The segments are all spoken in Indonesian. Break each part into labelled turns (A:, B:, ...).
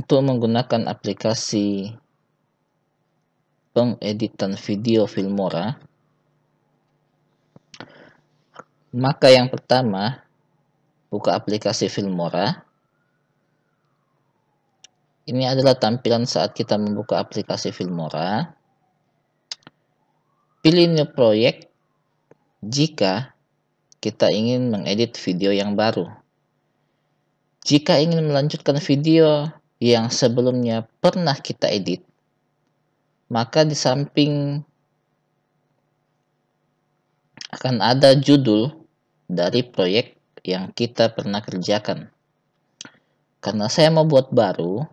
A: Untuk menggunakan aplikasi pengeditan video Filmora, maka yang pertama, buka aplikasi Filmora. Ini adalah tampilan saat kita membuka aplikasi Filmora. Pilih new project jika kita ingin mengedit video yang baru. Jika ingin melanjutkan video yang sebelumnya pernah kita edit, maka di samping akan ada judul dari proyek yang kita pernah kerjakan. Karena saya mau buat baru,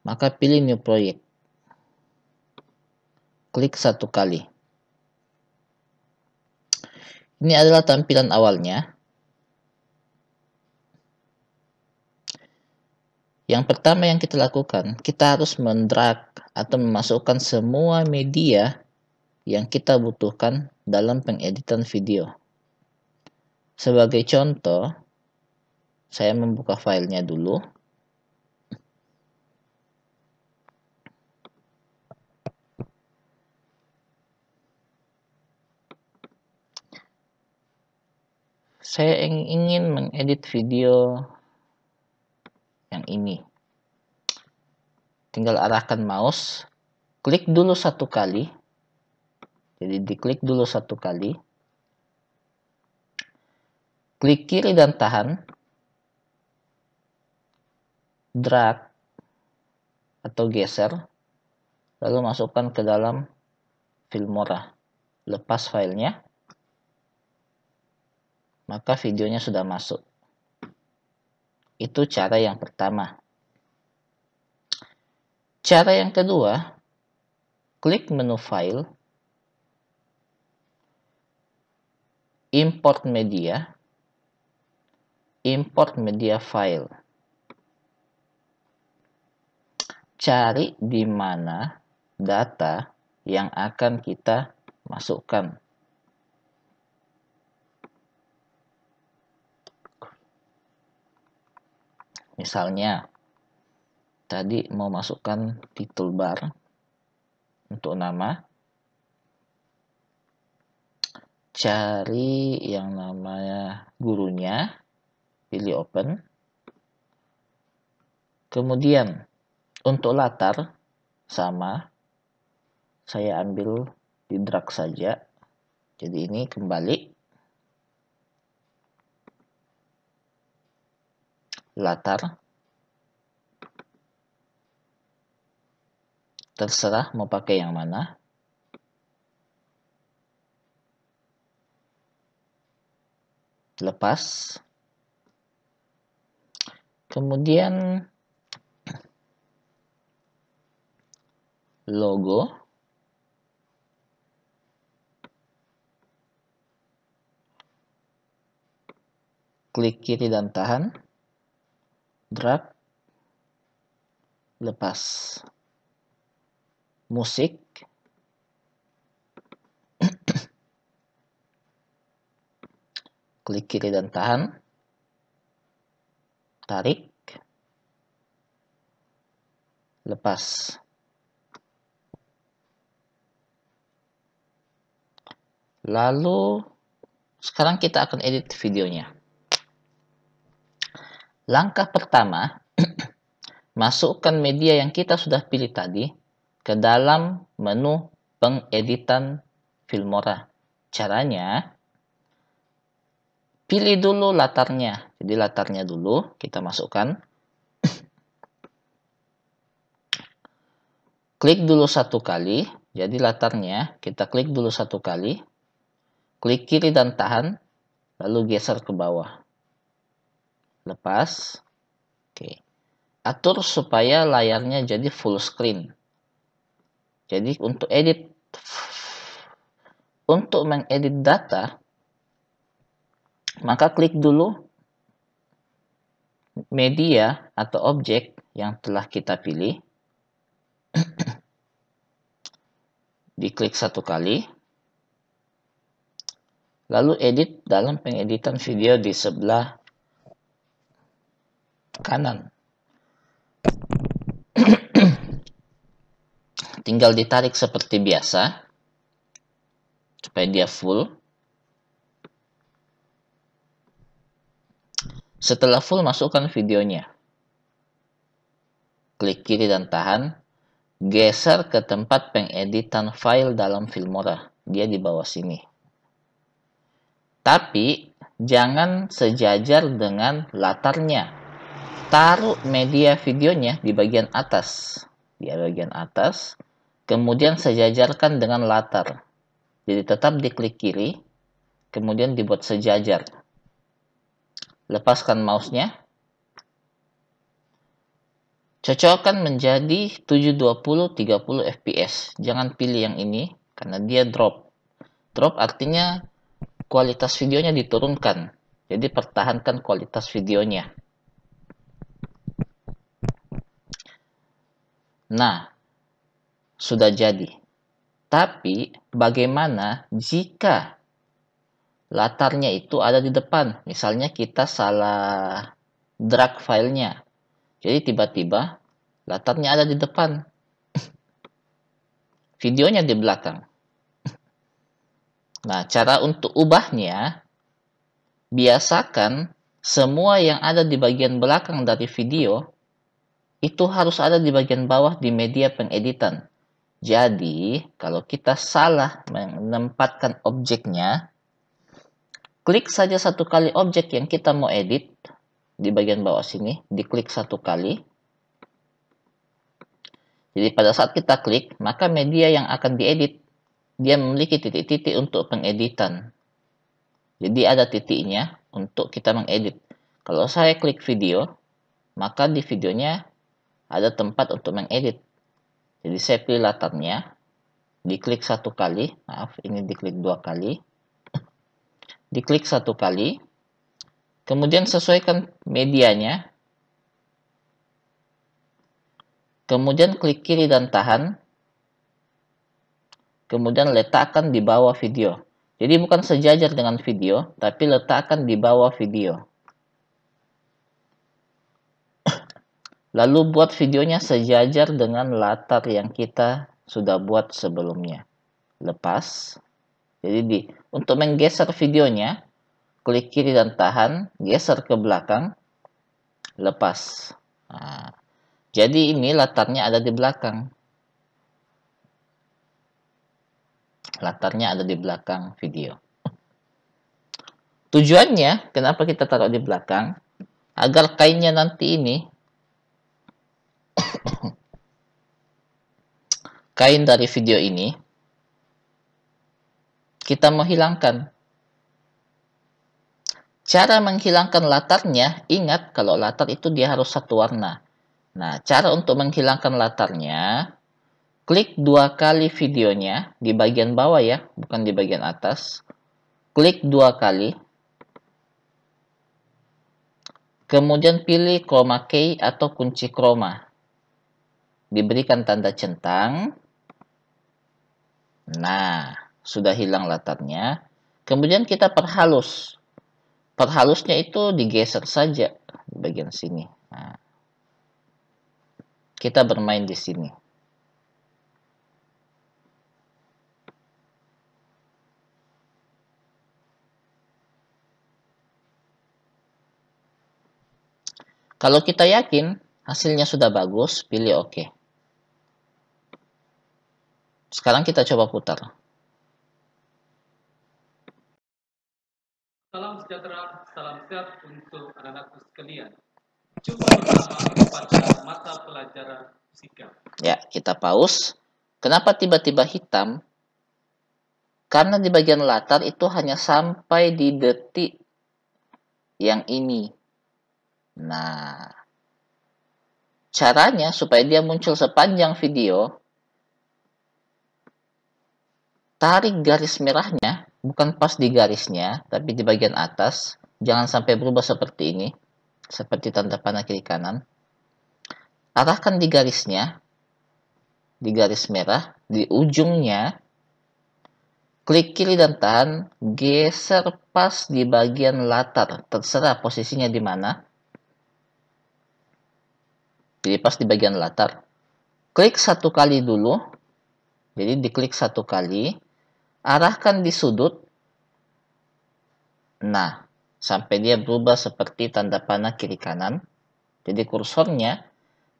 A: maka pilih new project. Klik satu kali. Ini adalah tampilan awalnya. Yang pertama yang kita lakukan, kita harus mendrag atau memasukkan semua media yang kita butuhkan dalam pengeditan video. Sebagai contoh, saya membuka filenya dulu. Saya ingin mengedit video yang ini. Tinggal arahkan mouse, klik dulu satu kali. Jadi diklik dulu satu kali. Klik kiri dan tahan. Drag atau geser. Lalu masukkan ke dalam Filmora. Lepas filenya. Maka videonya sudah masuk. Itu cara yang pertama. Cara yang kedua, klik menu file, import media file. Cari di mana data yang akan kita masukkan. Misalnya, tadi mau masukkan title bar untuk nama. Cari yang namanya gurunya, pilih open. Kemudian, untuk latar, sama. Saya ambil di drag saja. Jadi ini kembali. Latar. Terserah mau pakai yang mana. Lepas. Kemudian logo. Klik kiri dan tahan. Drag. Lepas. Musik. Klik kiri dan tahan. Tarik. Lepas. Lalu, sekarang kita akan edit videonya. Langkah pertama, masukkan media yang kita sudah pilih tadi ke dalam menu pengeditan Filmora. Caranya, pilih dulu latarnya. Jadi latarnya dulu kita masukkan. Klik dulu satu kali. Jadi latarnya kita klik dulu satu kali. Klik kiri dan tahan. Lalu geser ke bawah. Lepas. Oke. Atur supaya layarnya jadi full screen. Jadi untuk mengedit data, maka klik dulu media atau objek yang telah kita pilih. Diklik satu kali. Lalu edit dalam pengeditan video di sebelah kanan. tinggal ditarik seperti biasa supaya dia full. Setelah full, masukkan videonya. Klik kiri dan tahan. Geser ke tempat pengeditan file dalam Filmora. Dia di bawah sini. Tapi jangan sejajar dengan latarnya. Taruh media videonya di bagian atas. Di bagian atas. Kemudian sejajarkan dengan latar. Jadi tetap diklik kiri. Kemudian dibuat sejajar. Lepaskan mouse-nya. Cocokkan menjadi 720-30 fps. Jangan pilih yang ini karena dia drop. Drop artinya kualitas videonya diturunkan. Jadi pertahankan kualitas videonya. Nah, sudah jadi. Tapi bagaimana jika latarnya itu ada di depan? Misalnya kita salah drag filenya. Jadi tiba-tiba latarnya ada di depan. Videonya di belakang. Nah, cara untuk ubahnya, biasakan semua yang ada di bagian belakang dari video itu harus ada di bagian bawah di media pengeditan. Jadi, kalau kita salah menempatkan objeknya, klik saja satu kali objek yang kita mau edit di bagian bawah sini, diklik satu kali. Jadi pada saat kita klik, maka media yang akan diedit, dia memiliki titik-titik untuk pengeditan. Jadi ada titiknya untuk kita mengedit. Kalau saya klik video, maka di videonya ada tempat untuk mengedit. Jadi saya pilih latarnya, diklik satu kali, maaf ini diklik dua kali, diklik satu kali, kemudian sesuaikan medianya, kemudian klik kiri dan tahan, kemudian letakkan di bawah video. Jadi bukan sejajar dengan video, tapi letakkan di bawah video. Lalu buat videonya sejajar dengan latar yang kita sudah buat sebelumnya. Lepas. Jadi untuk menggeser videonya, klik kiri dan tahan, geser ke belakang, lepas. Nah, jadi ini latarnya ada di belakang. Latarnya ada di belakang video. Tujuannya, kenapa kita taruh di belakang? Agar kainnya nanti ini, kain dari video ini, kita mau hilangkan. Cara menghilangkan latarnya, ingat kalau latar itu dia harus satu warna. Nah, cara untuk menghilangkan latarnya, klik dua kali videonya di bagian bawah ya, bukan di bagian atas. Klik dua kali. Kemudian pilih chroma key atau kunci chroma. Diberikan tanda centang. Nah, sudah hilang latarnya. Kemudian kita perhalus. Perhalusnya itu digeser saja di bagian sini. Nah, kita bermain di sini. Kalau kita yakin hasilnya sudah bagus, pilih OK. Sekarang kita coba putar.
B: Salam sejahtera, salam sehat untuk anak-anakku sekalian. Jumpa bersama pada mata pelajaran fisika.
A: Ya, kita pause. Kenapa tiba-tiba hitam? Karena di bagian latar itu hanya sampai di detik yang ini. Nah, caranya supaya dia muncul sepanjang video, tarik garis merahnya, bukan pas di garisnya, tapi di bagian atas. Jangan sampai berubah seperti ini, seperti tanda panah kiri kanan. Arahkan di garisnya, di garis merah, di ujungnya, klik kiri dan tahan, geser pas di bagian latar, terserah posisinya di mana. Pilih pas di bagian latar. Klik satu kali dulu, Jadi diklik satu kali, arahkan di sudut. Nah, sampai dia berubah seperti tanda panah kiri kanan. Jadi kursornya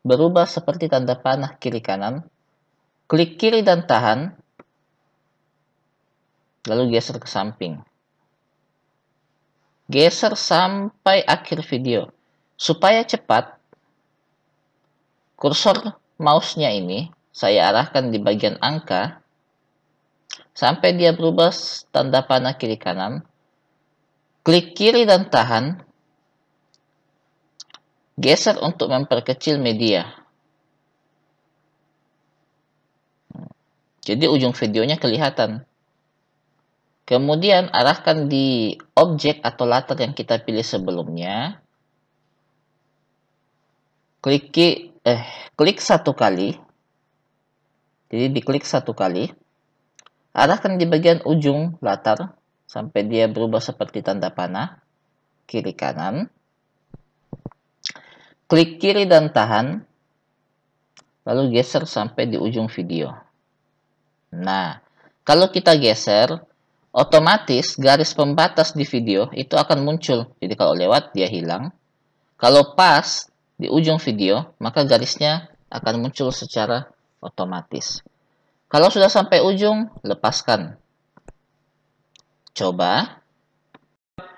A: berubah seperti tanda panah kiri kanan. Klik kiri dan tahan, lalu geser ke samping. Geser sampai akhir video. Supaya cepat, kursor mouse-nya ini saya arahkan di bagian angka sampai dia berubah tanda panah kiri kanan. Klik kiri dan tahan. Geser untuk memperkecil media. Jadi ujung videonya kelihatan. Kemudian arahkan di objek atau latar yang kita pilih sebelumnya. Klik satu kali. Jadi diklik satu kali. Arahkan di bagian ujung latar sampai dia berubah seperti tanda panah kiri kanan. Klik kiri dan tahan. Lalu geser sampai di ujung video. Nah, kalau kita geser, otomatis garis pembatas di video itu akan muncul. Jadi kalau lewat dia hilang. Kalau pas di ujung video, maka garisnya akan muncul secara otomatis. Kalau sudah sampai ujung, lepaskan. Coba.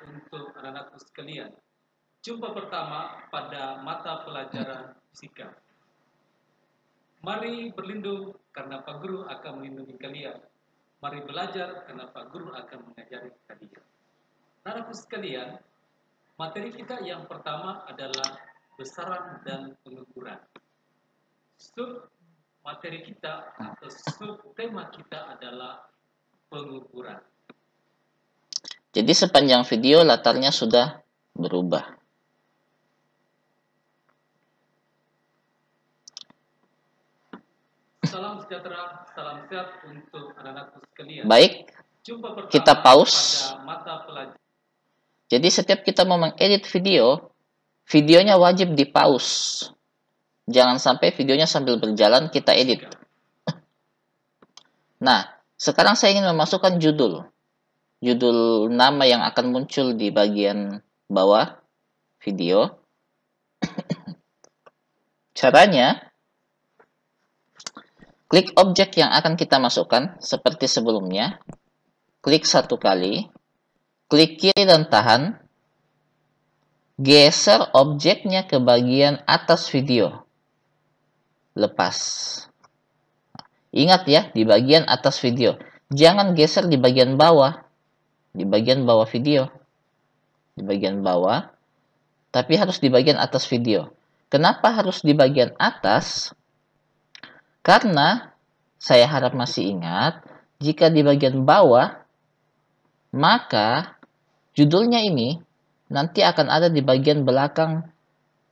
B: Untuk anak-anakku sekalian, jumpa pertama pada mata pelajaran fisika. Mari berlindung karena Pak Guru akan melindungi kalian. Mari belajar karena Pak Guru akan mengajari kalian. Anak-anakku sekalian, materi kita yang pertama adalah besaran dan pengukuran. Sub materi kita atau sub tema kita adalah pengukuran.
A: Jadi sepanjang video latarnya sudah berubah.
B: Salam sejahtera, salam sehat untuk anak-anakku sekalian.
A: Baik,
B: Jumpa pertama
A: kita pause.
B: pada mata pelajaran.
A: Jadi setiap kita mau mengedit video, videonya wajib di pause. Jangan sampai videonya sambil berjalan kita edit. Nah, sekarang saya ingin memasukkan judul. Judul nama yang akan muncul di bagian bawah video. Caranya, klik objek yang akan kita masukkan seperti sebelumnya. Klik satu kali. Klik kiri dan tahan. Geser objeknya ke bagian atas video. Lepas. Ingat ya, di bagian atas video. Jangan geser di bagian bawah. Di bagian bawah video. Di bagian bawah. Tapi harus di bagian atas video. Kenapa harus di bagian atas? Karena saya harap masih ingat, jika di bagian bawah, maka judulnya ini nanti akan ada di bagian belakang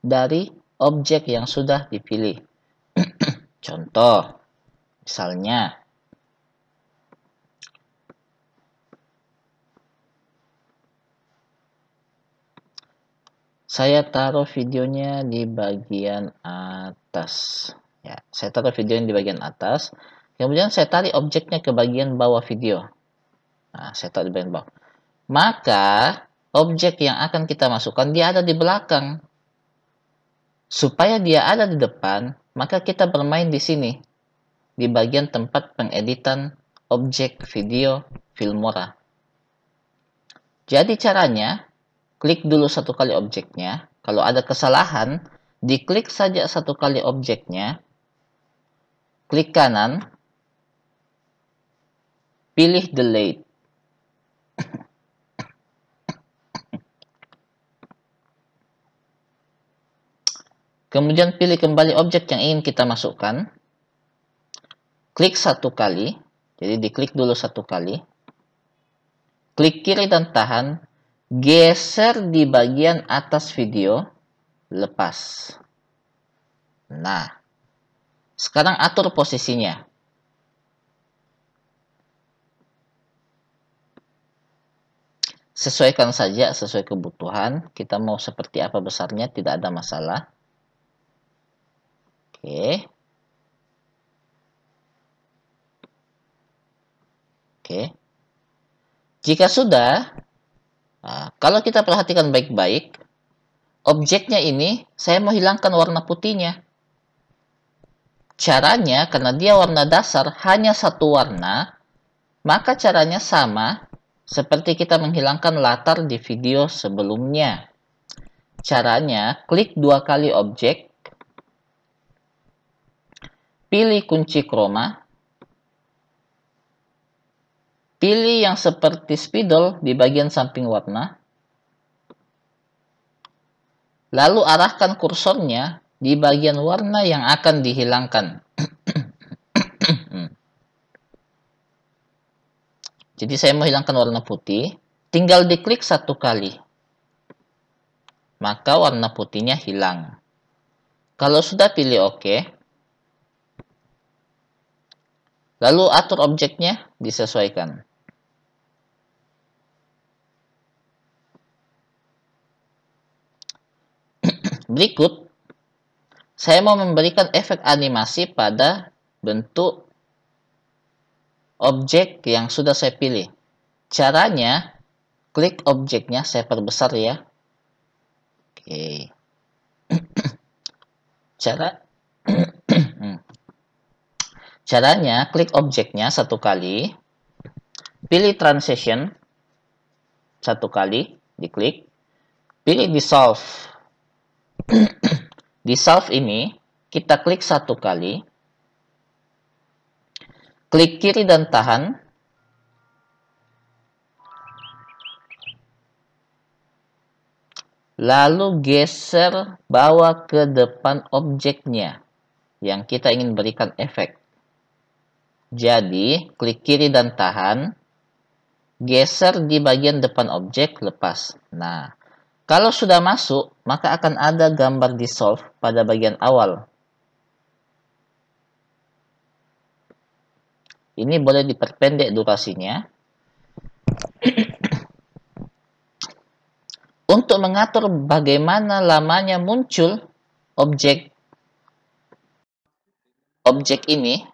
A: dari objek yang sudah dipilih. Contoh, misalnya, saya taruh videonya di bagian atas. Ya, saya taruh videonya di bagian atas. Kemudian saya tarik objeknya ke bagian bawah video. Nah, saya taruh di bagian bawah. Maka, objek yang akan kita masukkan, dia ada di belakang. Supaya dia ada di depan, maka kita bermain di sini. Di bagian tempat pengeditan objek video Filmora. Jadi caranya, klik dulu satu kali objeknya. Kalau ada kesalahan, diklik saja satu kali objeknya. Klik kanan. Pilih delete. Kemudian pilih kembali objek yang ingin kita masukkan. Klik satu kali. Jadi diklik dulu satu kali. Klik kiri dan tahan. Geser di bagian atas video. Lepas. Nah. Sekarang atur posisinya. Sesuaikan saja sesuai kebutuhan. Kita mau seperti apa besarnya, tidak ada masalah. Oke. Oke. Jika sudah, kalau kita perhatikan baik-baik, objeknya ini saya mau hilangkan warna putihnya. Caranya, karena dia warna dasar hanya satu warna, maka caranya sama seperti kita menghilangkan latar di video sebelumnya. Caranya, klik 2 kali objek, pilih kunci chroma, pilih yang seperti spidol di bagian samping warna, lalu arahkan kursornya di bagian warna yang akan dihilangkan. Jadi saya mau hilangkan warna putih, tinggal diklik 1 kali. Maka warna putihnya hilang. Kalau sudah pilih OK, lalu atur objeknya disesuaikan. Berikut, saya mau memberikan efek animasi pada bentuk objek yang sudah saya pilih. Caranya, klik objeknya, saya perbesar ya. Oke. Caranya, klik objeknya 1 kali, pilih transition 1 kali, diklik, pilih dissolve. Dissolve ini, kita klik 1 kali, klik kiri dan tahan, lalu geser bawa ke depan objeknya yang kita ingin berikan efek. Jadi, klik kiri dan tahan, geser di bagian depan objek, lepas. Nah, kalau sudah masuk, maka akan ada gambar dissolve pada bagian awal. Ini boleh diperpendek durasinya. Untuk mengatur bagaimana lamanya muncul objek ini,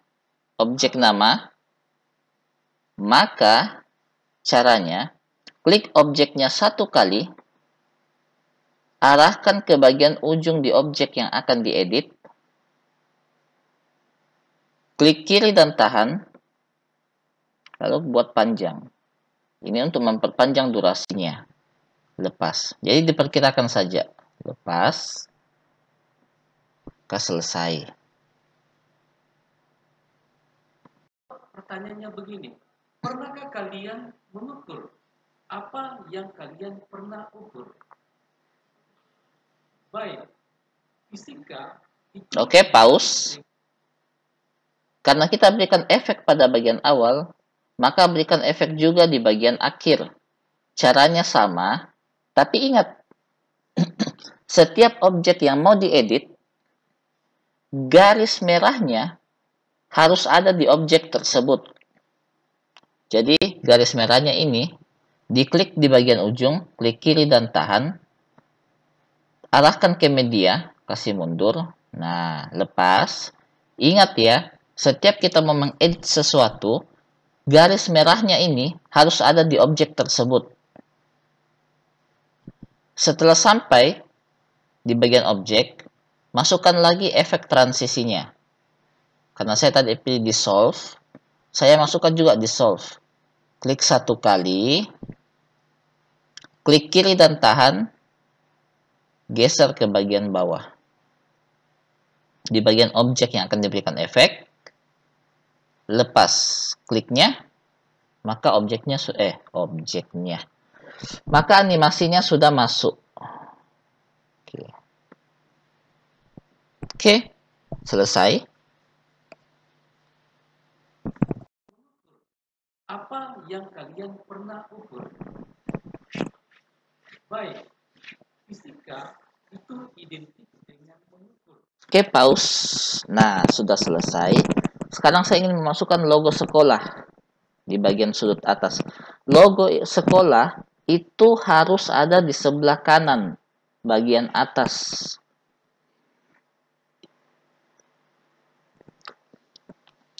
A: objek nama, maka caranya klik objeknya 1 kali, arahkan ke bagian ujung di objek yang akan diedit, klik kiri dan tahan, lalu buat panjang. Ini untuk memperpanjang durasinya. Lepas. Jadi diperkirakan saja. Lepas. Maka selesai.
B: Pertanyaannya begini, pernahkah kalian mengukur apa yang kalian pernah ukur? Baik, fisika itu...
A: Oke, pause. Karena kita berikan efek pada bagian awal, maka berikan efek juga di bagian akhir. Caranya sama, tapi ingat, setiap objek yang mau diedit, garis merahnya harus ada di objek tersebut. Jadi, garis merahnya ini, diklik di bagian ujung, klik kiri dan tahan, arahkan ke media, kasih mundur. Nah, lepas. Ingat ya, setiap kita mau mengedit sesuatu, garis merahnya ini harus ada di objek tersebut. Setelah sampai di bagian objek, masukkan lagi efek transisinya. Karena saya tadi pilih dissolve, saya masukkan juga dissolve. Klik 1 kali, klik kiri dan tahan, geser ke bagian bawah. Di bagian objek yang akan diberikan efek, lepas kliknya, maka maka animasinya sudah masuk. Oke, selesai.
B: Apa yang kalian pernah ukur? Baik, fisika itu identik dengan mengukur.
A: Oke, pause. Nah, sudah selesai. Sekarang saya ingin memasukkan logo sekolah di bagian sudut atas. Logo sekolah itu harus ada di sebelah kanan, bagian atas.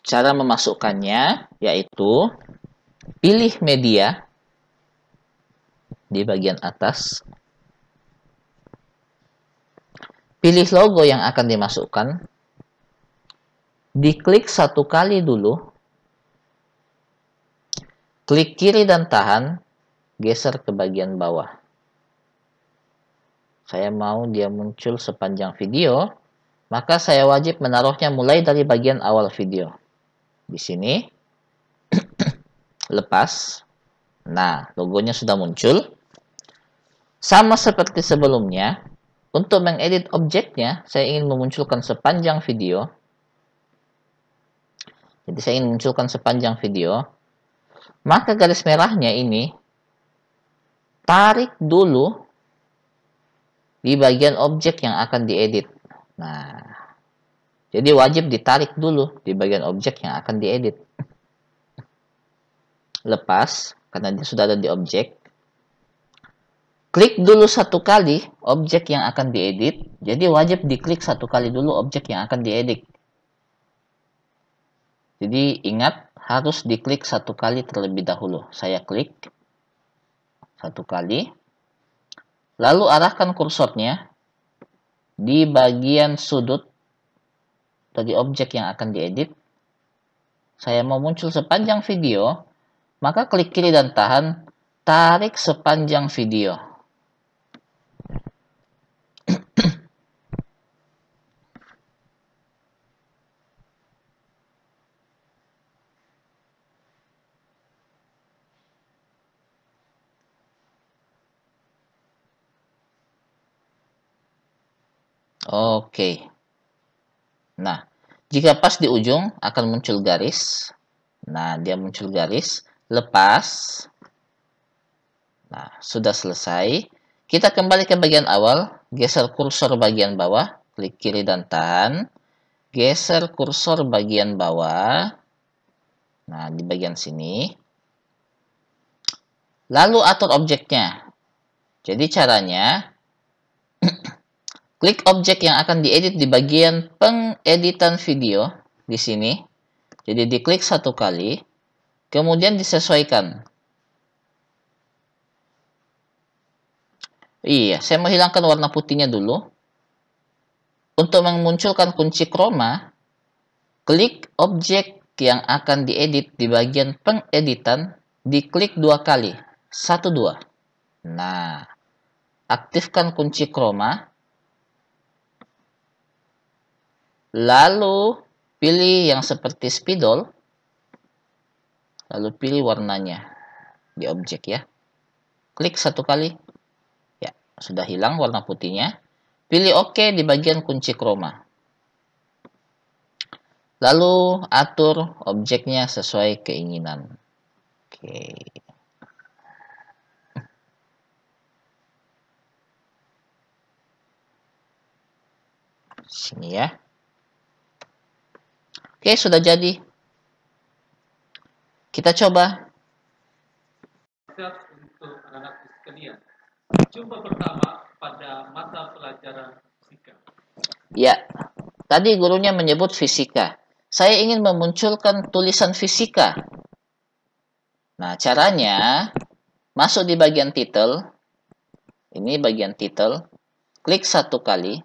A: Cara memasukkannya yaitu pilih media di bagian atas, pilih logo yang akan dimasukkan, diklik satu kali dulu, klik kiri dan tahan, geser ke bagian bawah. Saya mau dia muncul sepanjang video, maka saya wajib menaruhnya mulai dari bagian awal video. Di sini, lepas. Nah, logonya sudah muncul. Sama seperti sebelumnya, untuk mengedit objeknya, saya ingin memunculkan sepanjang video. Jadi saya ingin munculkan sepanjang video. Maka garis merahnya ini, tarik dulu di bagian objek yang akan diedit. Nah, jadi wajib ditarik dulu di bagian objek yang akan diedit. Lepas, karena dia sudah ada di objek. Klik dulu satu kali objek yang akan diedit. Jadi wajib diklik satu kali dulu objek yang akan diedit. Jadi ingat, harus diklik satu kali terlebih dahulu. Saya klik satu kali. Lalu arahkan kursornya di bagian sudut dari objek yang akan diedit. Saya mau muncul sepanjang video, maka klik kiri dan tahan, tarik sepanjang video. Oke. Nah, jika pas di ujung akan muncul garis. Nah, dia muncul garis. Lepas. Nah, sudah selesai. Kita kembali ke bagian awal. Geser kursor bagian bawah. Klik kiri dan tahan. Geser kursor bagian bawah. Nah, di bagian sini. Lalu atur objeknya. Jadi caranya, klik objek yang akan diedit di bagian pengeditan video di sini. Jadi diklik satu kali, kemudian disesuaikan. Iya, saya menghilangkan warna putihnya dulu. Untuk memunculkan kunci chroma, klik objek yang akan diedit di bagian pengeditan, diklik dua kali. 1, 2. Nah, aktifkan kunci chroma. Lalu pilih yang seperti spidol. Lalu pilih warnanya di objek ya. Klik satu kali. Ya, sudah hilang warna putihnya. Pilih OK di bagian kunci chroma. Lalu atur objeknya sesuai keinginan. Oke. Sini ya. Oke, sudah jadi. Kita coba.
B: Untuk anak-anak sekalian. Coba pertama pada mata pelajaran fisika.
A: Ya, tadi gurunya menyebut fisika. Saya ingin memunculkan tulisan fisika. Nah, caranya masuk di bagian title. Ini bagian title. Klik satu kali.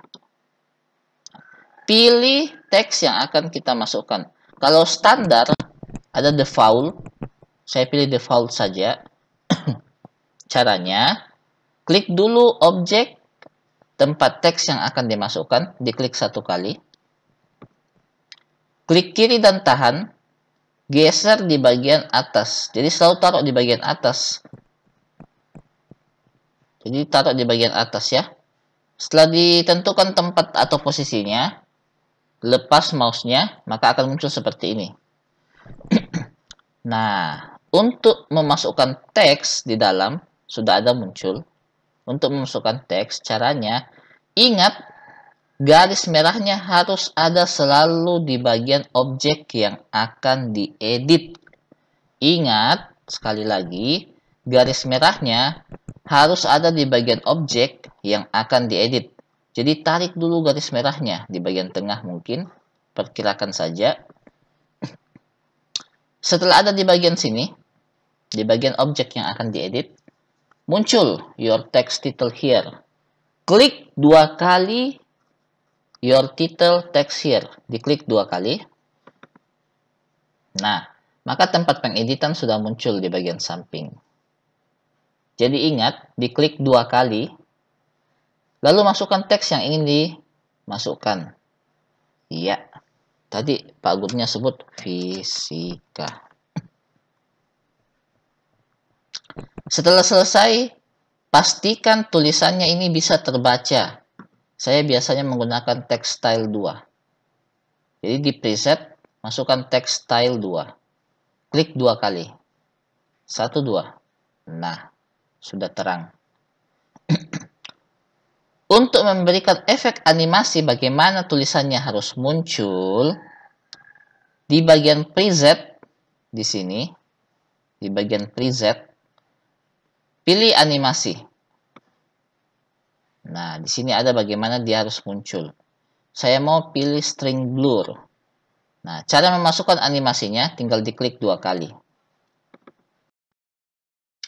A: Pilih teks yang akan kita masukkan. Kalau standar, ada default. Saya pilih default saja. Caranya, klik dulu objek tempat teks yang akan dimasukkan. Diklik satu kali. Klik kiri dan tahan. Geser di bagian atas. Jadi selalu taruh di bagian atas. Jadi taruh di bagian atas ya. Setelah ditentukan tempat atau posisinya, lepas mouse-nya, maka akan muncul seperti ini. Nah, untuk memasukkan teks di dalam, sudah ada muncul. Untuk memasukkan teks, caranya, ingat, garis merahnya harus ada selalu di bagian objek yang akan diedit. Ingat, sekali lagi, garis merahnya harus ada di bagian objek yang akan diedit. Jadi tarik dulu garis merahnya di bagian tengah mungkin. Perkirakan saja. Setelah ada di bagian sini, di bagian objek yang akan diedit, muncul your text title here. Klik 2 kali your title text here. Diklik 2 kali. Nah, maka tempat pengeditan sudah muncul di bagian samping. Jadi ingat, diklik 2 kali, lalu masukkan teks yang ingin dimasukkan. Iya, tadi Pak Gurunya sebut fisika. Setelah selesai, pastikan tulisannya ini bisa terbaca. Saya biasanya menggunakan text style 2. Jadi di preset, masukkan text style 2. Klik 2 kali. 1, 2. Nah, sudah terang. Untuk memberikan efek animasi bagaimana tulisannya harus muncul, di bagian preset, di sini, di bagian preset, pilih animasi. Nah, di sini ada bagaimana dia harus muncul. Saya mau pilih string blur. Nah, cara memasukkan animasinya tinggal diklik 2 kali.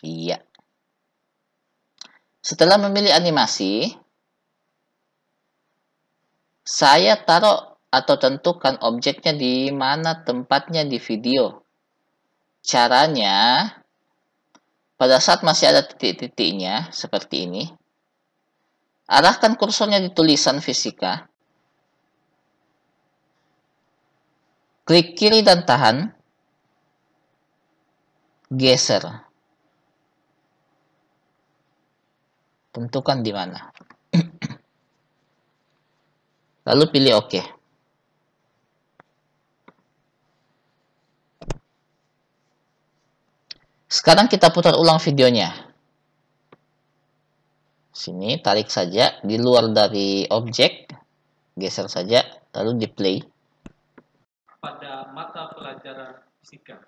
A: Iya. Setelah memilih animasi, saya taruh atau tentukan objeknya di mana tempatnya di video. Caranya, pada saat masih ada titik-titiknya, seperti ini, arahkan kursornya di tulisan fisika, klik kiri dan tahan, geser. Tentukan di mana. Lalu pilih OK. Sekarang kita putar ulang videonya. Sini, tarik saja di luar dari objek, geser saja, lalu di play.
B: Pada mata pelajaran fisika.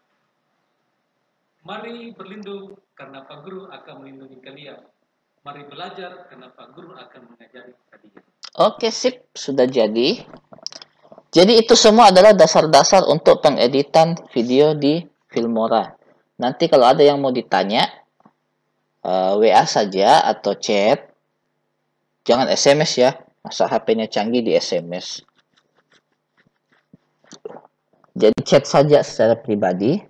B: Mari berlindung karena Pak Guru akan melindungi kalian. Mari belajar karena Pak Guru akan mengajari kalian.
A: Oke, sip, sudah jadi. Jadi itu semua adalah dasar-dasar untuk pengeditan video di Filmora. Nanti kalau ada yang mau ditanya, WA saja atau chat. Jangan SMS ya. Masa HP-nya canggih di SMS. Jadi chat saja secara pribadi.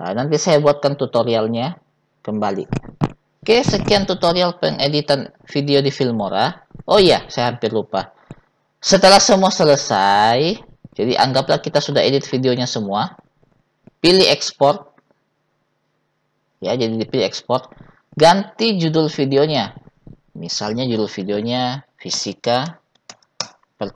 A: Nah, nanti saya buatkan tutorialnya kembali. Oke, sekian tutorial pengeditan video di Filmora. Oh iya, saya hampir lupa. Setelah semua selesai, jadi anggaplah kita sudah edit videonya semua. Pilih export. Ya, jadi dipilih export. Ganti judul videonya. Misalnya judul videonya fisika